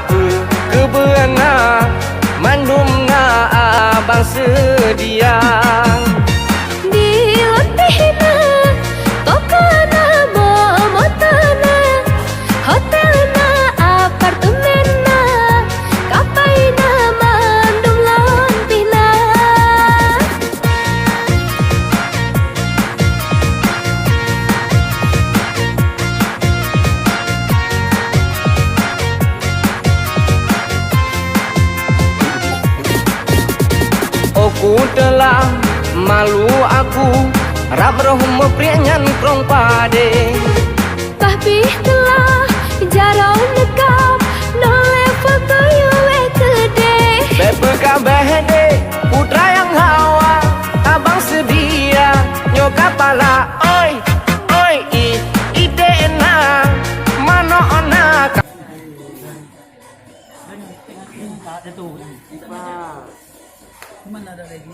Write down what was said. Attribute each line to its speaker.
Speaker 1: ke kebeana mandumna abang sedia
Speaker 2: dilotihna tokana momotana hotelna apartemenna kapaina mandum lontihna
Speaker 1: Aku telah malu aku rap roh meprianyan krong pade
Speaker 2: Pahbih telah jarau nekap no level koyo gede
Speaker 1: Bebe kabeh de putra yang hawa abang sedia nyoka pala oi oi ide enak mano ona
Speaker 3: Mana ada lagi?